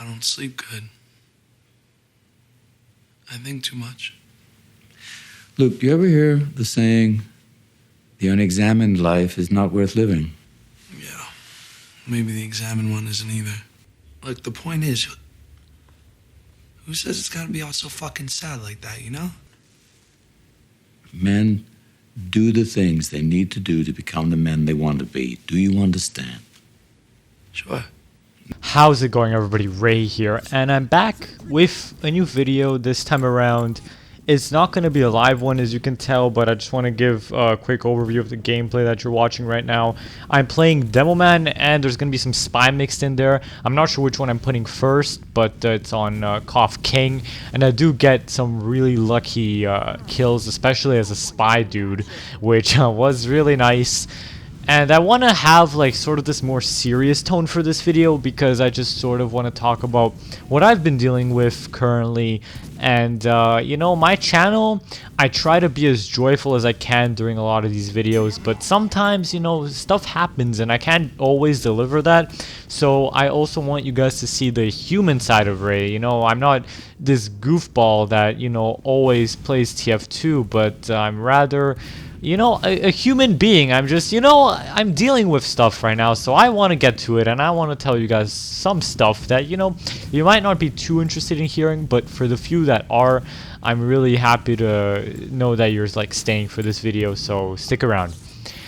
I don't sleep good. I think too much. Luke, you ever hear the saying, the unexamined life is not worth living? Yeah. Maybe the examined one isn't either. Look, the point is, who says it's gotta be all so fucking sad like that, you know? Men do the things they need to do to become the men they want to be. Do you understand? Sure. How's it going, everybody? Ray here, and I'm back with a new video this time around. It's not going to be a live one, as you can tell, but I just want to give a quick overview of the gameplay that you're watching right now. I'm playing Demoman, and there's going to be some spy mixed in there. I'm not sure which one I'm putting first, but it's on Kof King, and I do get some really lucky kills, especially as a spy dude, which was really nice. And I want to have like sort of this more serious tone for this video because I just sort of want to talk about what I've been dealing with currently. And you know, my channel, I try to be as joyful as I can during a lot of these videos, but sometimes, you know, stuff happens and I can't always deliver that. So I also want you guys to see the human side of Ray. You know, I'm not this goofball that, you know, always plays TF2, but I'm rather, you know, a human being. I'm just, you know, I'm dealing with stuff right now, so I want to get to it, and I want to tell you guys some stuff that, you know, you might not be too interested in hearing, but for the few that are, I'm really happy to know that you're like staying for this video, so stick around.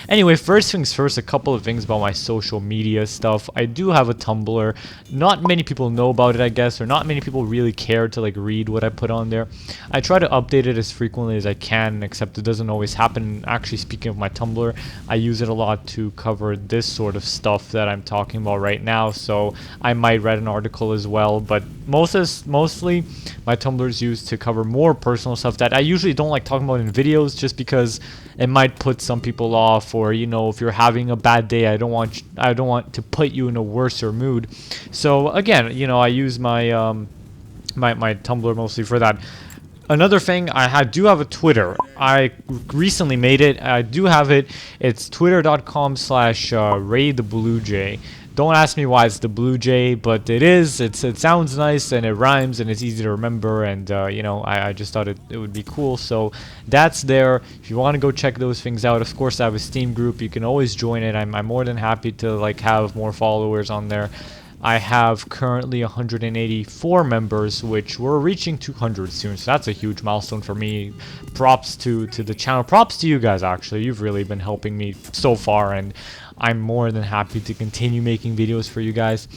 Anyway, first things first, a couple of things about my social media stuff. I do have a Tumblr. Not many people know about it, I guess, or not many people really care to like read what I put on there. I try to update it as frequently as I can, except it doesn't always happen. Actually, speaking of my Tumblr, I use it a lot to cover this sort of stuff that I'm talking about right now, so I might write an article as well, but mostly my Tumblr is used to cover more personal stuff that I usually don't like talking about in videos, just because it might put some people off, or, you know, if you're having a bad day, I don't want to put you in a worser mood. So again, you know, I use my my Tumblr mostly for that. Another thing, I do have a Twitter. I recently made it. I do have it. It's twitter.com/RayTheBlueJay. Don't ask me why it's the Blue Jay, but it is. It sounds nice and it rhymes and it's easy to remember, and you know, I just thought it would be cool. So that's there. If you want to go check those things out, of course I have a Steam group. You can always join it. I'm more than happy to like have more followers on there. I have currently 184 members, which we're reaching 200 soon, so that's a huge milestone for me. Props to the channel. Props to you guys, actually. You've really been helping me so far, and I'm more than happy to continue making videos for you guys.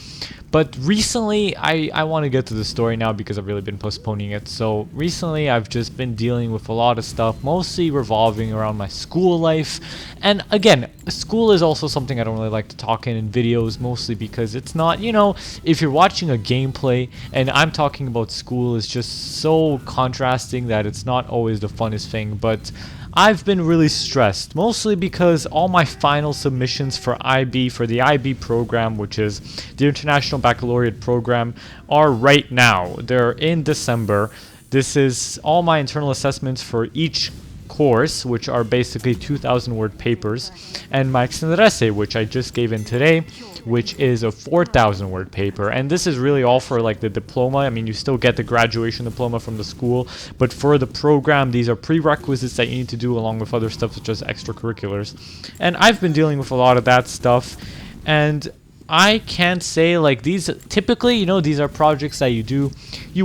But recently, I want to get to the story now because I've really been postponing it. So recently, I've just been dealing with a lot of stuff, mostly revolving around my school life. And again, school is also something I don't really like to talk in videos, mostly because it's not, you know, if you're watching a gameplay and I'm talking about school, is just so contrasting that it's not always the funnest thing. But I've been really stressed, mostly because all my final submissions for the IB program, which is the International Baccalaureate program, are right now. They're in December. This is all my internal assessments for each course, which are basically 2,000 word papers, and my extended essay, which I just gave in today, which is a 4,000 word paper. And this is really all for like the diploma. I mean, you still get the graduation diploma from the school, but for the program, these are prerequisites that you need to do along with other stuff such as extracurriculars. And I've been dealing with a lot of that stuff, and I can't say like these typically, you know, these are projects that you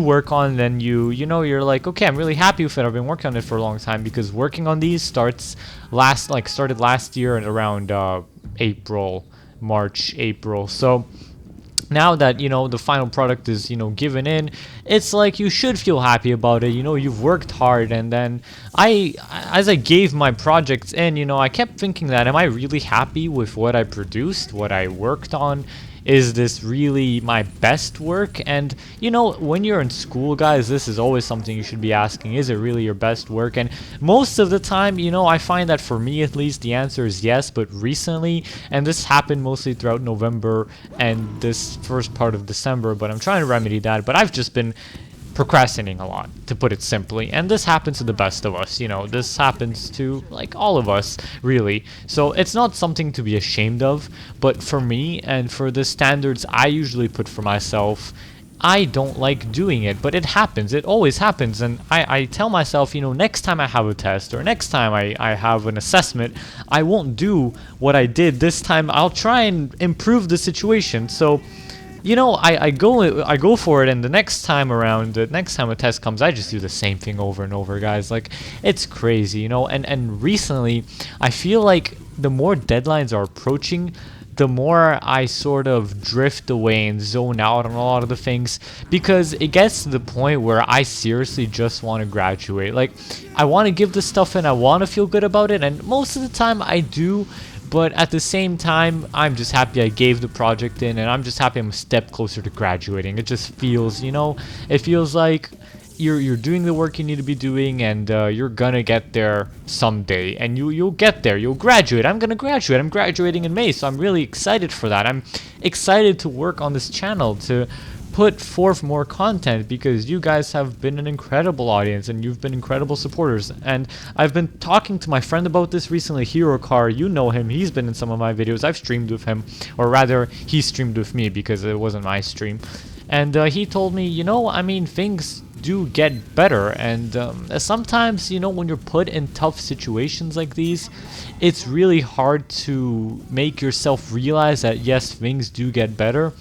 work on, then you know, you're like, okay, I'm really happy with it. I've been working on it for a long time, because working on these started last year and around March, April. So now that, you know, the final product is, you know, given in, it's like you should feel happy about it. You know, you've worked hard. And then as I gave my projects in, you know, I kept thinking that, am I really happy with what I produced, what I worked on? Is this really my best work? And, you know, when you're in school, guys, this is always something you should be asking. Is it really your best work? And most of the time, you know, I find that for me at least, the answer is yes. But recently, and this happened mostly throughout November and this first part of December, but I'm trying to remedy that. But I've just been procrastinating a lot, to put it simply, and this happens to the best of us. You know, this happens to like all of us, really. So it's not something to be ashamed of, but for me and for the standards I usually put for myself, I don't like doing it, but it happens. It always happens. And I tell myself, you know, next time I have a test or next time I have an assessment, I won't do what I did this time. I'll try and improve the situation. So, you know, I go for it, and the next time around, the next time a test comes, I just do the same thing over and over, guys. Like, it's crazy, you know. And recently, I feel like the more deadlines are approaching, the more I sort of drift away and zone out on a lot of the things, because it gets to the point where I seriously just want to graduate. Like, I want to give this stuff in, I want to feel good about it, and most of the time I do, but at the same time, I'm just happy I gave the project in, and I'm just happy I'm a step closer to graduating. It just feels, you know, it feels like you're doing the work you need to be doing, and you're gonna get there someday, and you'll get there. You'll graduate. I'm gonna graduate. I'm graduating in May, so I'm really excited for that. I'm excited to work on this channel, to put forth more content, because you guys have been an incredible audience and you've been incredible supporters. And I've been talking to my friend about this recently, Hero Car. You know him. He's been in some of my videos. I've streamed with him, or rather he streamed with me because it wasn't my stream. And he told me, you know, I mean, things do get better, and sometimes, you know, when you're put in tough situations like these, it's really hard to make yourself realize that yes, things do get better.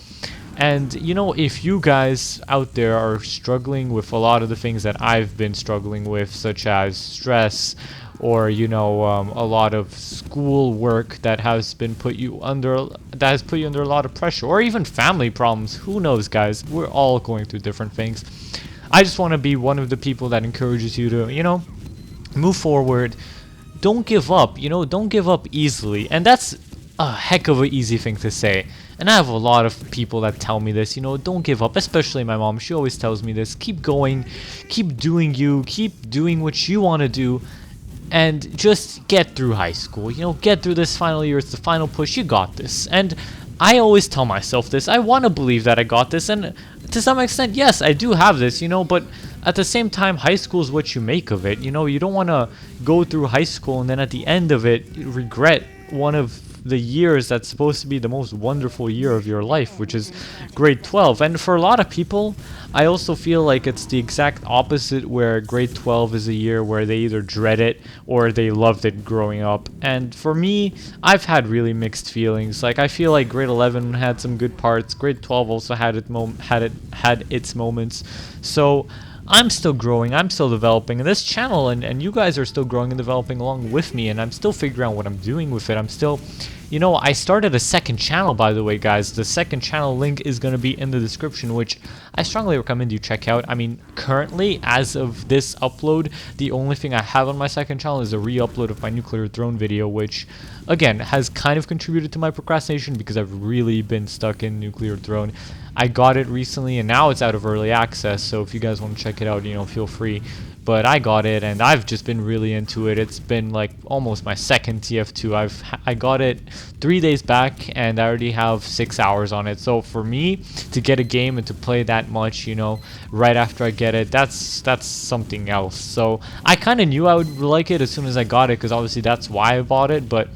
And you know, if you guys out there are struggling with a lot of the things that I've been struggling with, such as stress, or you know, a lot of school work that has put you under a lot of pressure, or even family problems, who knows, guys, we're all going through different things. I just want to be one of the people that encourages you to, you know, move forward. Don't give up, you know, don't give up easily. And that's a heck of an easy thing to say. And I have a lot of people that tell me this, you know, don't give up, especially my mom. She always tells me this: keep going, keep doing you, keep doing what you want to do, and just get through high school, you know, get through this final year. It's the final push. You got this. And I always tell myself this. I want to believe that I got this, and to some extent, yes, I do have this, you know, but at the same time, high school is what you make of it. You know, you don't want to go through high school and then at the end of it, regret one of the years that's supposed to be the most wonderful year of your life, which is grade 12. And for a lot of people, I also feel like it's the exact opposite, where grade 12 is a year where they either dread it or they loved it growing up. And for me, I've had really mixed feelings. Like, I feel like grade 11 had some good parts, grade 12 also had its moments. So I'm still growing, I'm still developing, and this channel and you guys are still growing and developing along with me, and I'm still figuring out what I'm doing with it. I'm still, you know, I started a second channel, by the way, guys. The second channel link is going to be in the description, which I strongly recommend you check out. I mean, currently, as of this upload, the only thing I have on my second channel is a re-upload of my nuclear throne video, which, again, has kind of contributed to my procrastination because I've really been stuck in nuclear throne. I got it recently, and now it's out of early access, so if you guys want to check it out, you know, feel free. But I got it, and I've just been really into it. It's been like almost my second TF2. I got it 3 days back, and I already have 6 hours on it. So for me to get a game and to play that much, you know, right after I get it, that's something else. So I kind of knew I would like it as soon as I got it, because obviously that's why I bought it, but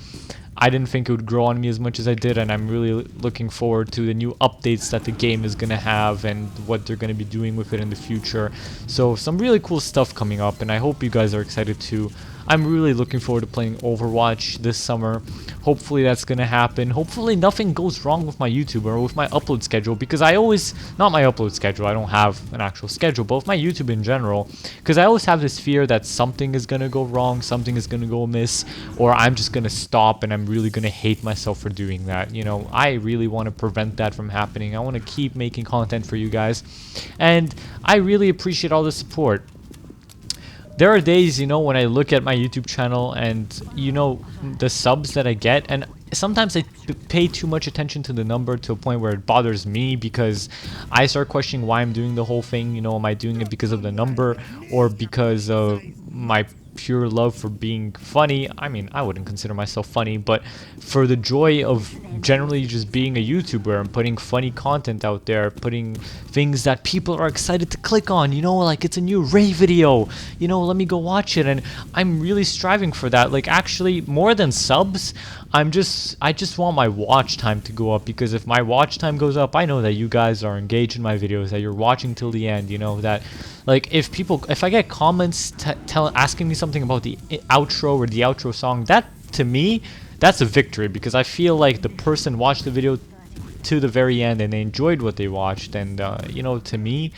I didn't think it would grow on me as much as I did, and I'm really looking forward to the new updates that the game is going to have and what they're going to be doing with it in the future. So some really cool stuff coming up, and I hope you guys are excited too. I'm really looking forward to playing Overwatch this summer. Hopefully that's going to happen. Hopefully nothing goes wrong with my YouTube or with my upload schedule, because I always, not my upload schedule, I don't have an actual schedule, but with my YouTube in general, because I always have this fear that something is going to go wrong, something is going to go amiss, or I'm just going to stop and I'm really going to hate myself for doing that. You know, I really want to prevent that from happening. I want to keep making content for you guys, and I really appreciate all the support. There are days, you know, when I look at my YouTube channel and, you know, the subs that I get, and sometimes I pay too much attention to the number to a point where it bothers me, because I start questioning why I'm doing the whole thing. You know, am I doing it because of the number or because of my pure love for being funny? I mean, I wouldn't consider myself funny, but for the joy of generally just being a YouTuber and putting funny content out there, putting things that people are excited to click on, you know, like it's a new Ray video, you know, let me go watch it. And I'm really striving for that. Like, actually, more than subs, I just want my watch time to go up, because if my watch time goes up, I know that you guys are engaged in my videos, that you're watching till the end, you know, that like if I get comments asking me something about the outro or the outro song, that to me, that's a victory, because I feel like the person watched the video to the very end and they enjoyed what they watched. And you know, to me,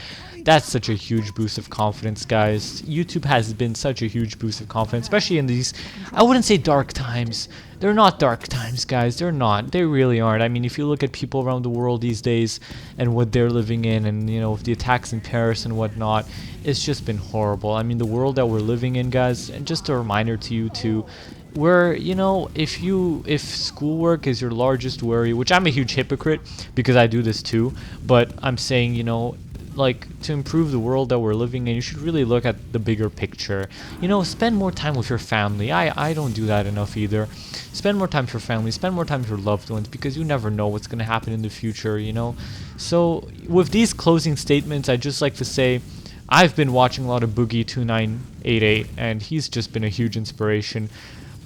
that's such a huge boost of confidence, guys. YouTube has been such a huge boost of confidence, especially in these, I wouldn't say dark times. They're not dark times, guys. They're not. They really aren't. I mean, if you look at people around the world these days and what they're living in, and you know, the attacks in Paris and whatnot, it's just been horrible. I mean, the world that we're living in, guys, and just a reminder to you too, where, you know, if schoolwork is your largest worry, which I'm a huge hypocrite because I do this too, but I'm saying, you know, like, to improve the world that we're living in, you should really look at the bigger picture. You know, spend more time with your family. I don't do that enough either. Spend more time with your family, spend more time with your loved ones, because you never know what's going to happen in the future, you know. So with these closing statements, I'd just like to say, I've been watching a lot of Boogie2988, and he's just been a huge inspiration.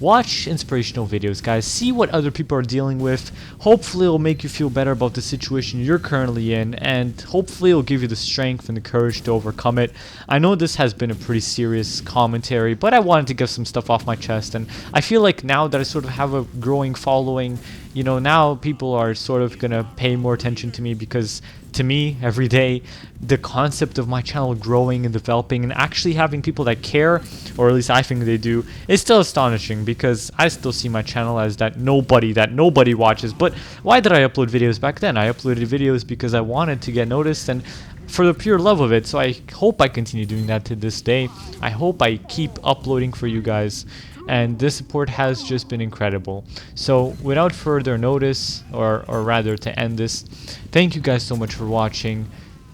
Watch inspirational videos, guys. See what other people are dealing with. Hopefully it'll make you feel better about the situation you're currently in, and hopefully it'll give you the strength and the courage to overcome it. I know this has been a pretty serious commentary, but I wanted to get some stuff off my chest, and I feel like now that I sort of have a growing following, you know, now people are sort of gonna pay more attention to me, because to me, every day, the concept of my channel growing and developing and actually having people that care, or at least I think they do, is still astonishing, because I still see my channel as that nobody watches. But why did I upload videos back then? I uploaded videos because I wanted to get noticed and for the pure love of it. So I hope I continue doing that to this day. I hope I keep uploading for you guys, and this support has just been incredible. So without further notice, or rather to end this, thank you guys so much for watching.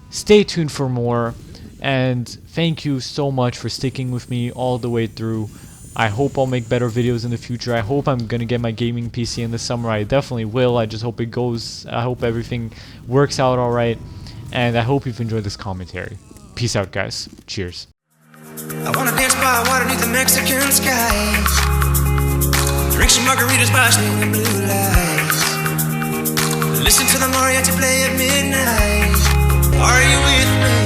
Stay tuned for more, and thank you so much for sticking with me all the way through. I hope I'll make better videos in the future. I hope I'm gonna get my gaming PC in the summer. I definitely will. I just hope it goes, I hope everything works out alright, and I hope you've enjoyed this commentary. Peace out, guys. Cheers. I wanna dance by water beneath the Mexican skies, drink some margaritas by the blue lights, listen to the mariachi play at midnight. Are you with me?